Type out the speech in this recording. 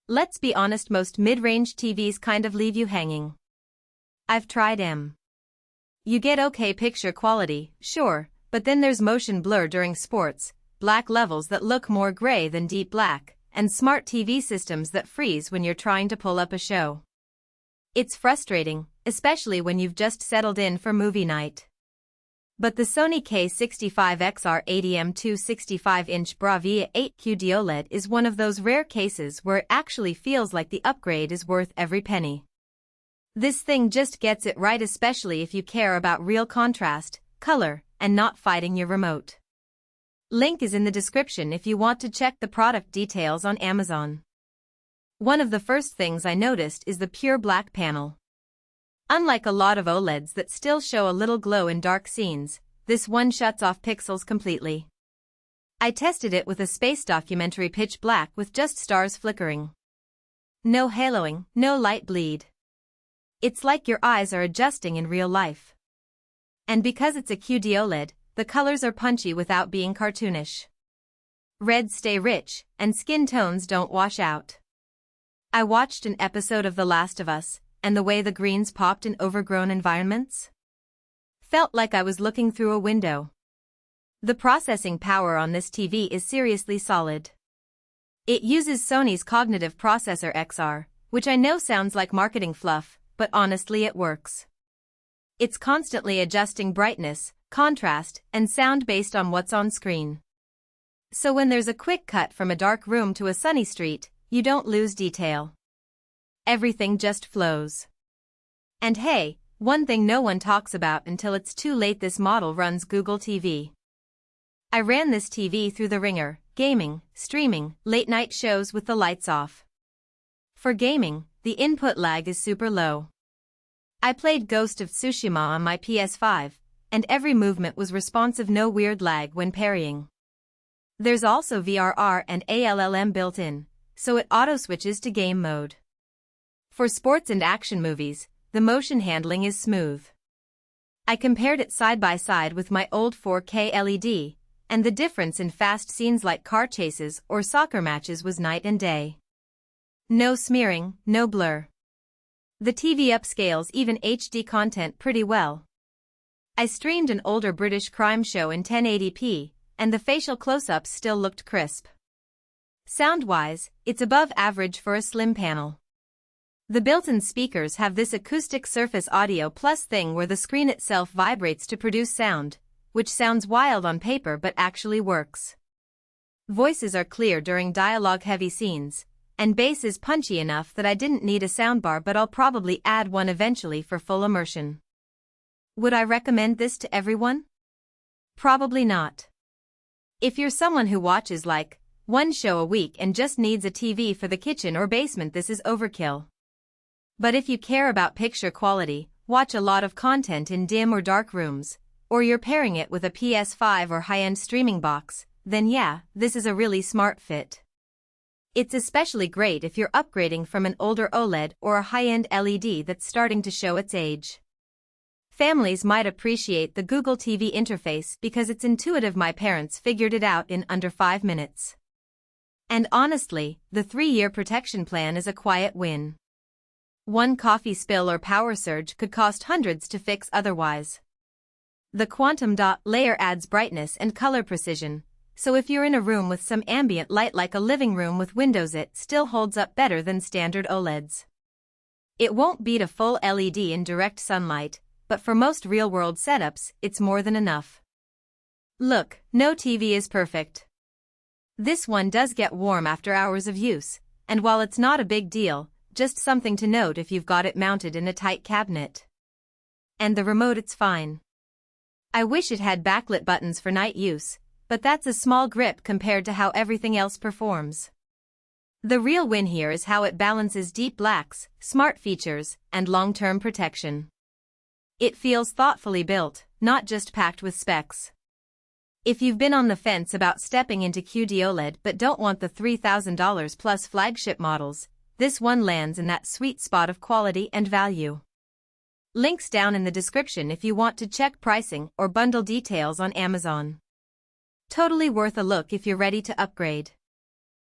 Let's be honest, most mid-range TVs kind of leave you hanging. I've tried them. You get okay picture quality, sure, but then there's motion blur during sports, black levels that look more gray than deep black, and smart TV systems that freeze when you're trying to pull up a show. It's frustrating, especially when you've just settled in for movie night. But the SONY K65XR80M2 65-inch Bravia 8 QD-OLED is one of those rare cases where it actually feels like the upgrade is worth every penny. This thing just gets it right, especially if you care about real contrast, color, and not fighting your remote. Link is in the description if you want to check the product details on Amazon. One of the first things I noticed is the pure black panel. Unlike a lot of OLEDs that still show a little glow in dark scenes, this one shuts off pixels completely. I tested it with a space documentary pitch black with just stars flickering. No haloing, no light bleed. It's like your eyes are adjusting in real life. And because it's a QD-OLED, the colors are punchy without being cartoonish. Reds stay rich, and skin tones don't wash out. I watched an episode of The Last of Us, and the way the greens popped in overgrown environments felt like I was looking through a window. The processing power on this TV is seriously solid. It uses Sony's cognitive processor XR, which I know sounds like marketing fluff, but honestly it works. It's constantly adjusting brightness, contrast, and sound based on what's on screen. So when there's a quick cut from a dark room to a sunny street, you don't lose detail. Everything just flows. And hey, one thing no one talks about until it's too late: this model runs Google TV. I ran this TV through the ringer: gaming, streaming, late-night shows with the lights off. For gaming, the input lag is super low. I played Ghost of Tsushima on my PS5, and every movement was responsive, no weird lag when parrying. There's also VRR and ALLM built in, so it auto-switches to game mode. For sports and action movies, the motion handling is smooth. I compared it side by side with my old 4K LED, and the difference in fast scenes like car chases or soccer matches was night and day. No smearing, no blur. The TV upscales even HD content pretty well. I streamed an older British crime show in 1080p, and the facial close-ups still looked crisp. Sound-wise, it's above average for a slim panel. The built-in speakers have this acoustic surface audio plus thing where the screen itself vibrates to produce sound, which sounds wild on paper but actually works. Voices are clear during dialogue-heavy scenes, and bass is punchy enough that I didn't need a soundbar, but I'll probably add one eventually for full immersion. Would I recommend this to everyone? Probably not. If you're someone who watches like one show a week and just needs a TV for the kitchen or basement, this is overkill. But if you care about picture quality, watch a lot of content in dim or dark rooms, or you're pairing it with a PS5 or high-end streaming box, then yeah, this is a really smart fit. It's especially great if you're upgrading from an older OLED or a high-end LED that's starting to show its age. Families might appreciate the Google TV interface because it's intuitive. My parents figured it out in under 5 minutes. And honestly, the 3-year protection plan is a quiet win. One coffee spill or power surge could cost hundreds to fix otherwise. The quantum dot layer adds brightness and color precision, so if you're in a room with some ambient light like a living room with windows, it still holds up better than standard OLEDs. It won't beat a full LED in direct sunlight, but for most real-world setups, it's more than enough. Look, no TV is perfect. This one does get warm after hours of use, and while it's not a big deal, just something to note if you've got it mounted in a tight cabinet. And the remote, it's fine. I wish it had backlit buttons for night use, but that's a small grip compared to how everything else performs. The real win here is how it balances deep blacks, smart features, and long-term protection. It feels thoughtfully built, not just packed with specs. If you've been on the fence about stepping into QD-OLED but don't want the $3,000 plus flagship models, this one lands in that sweet spot of quality and value. Links down in the description if you want to check pricing or bundle details on Amazon. Totally worth a look if you're ready to upgrade.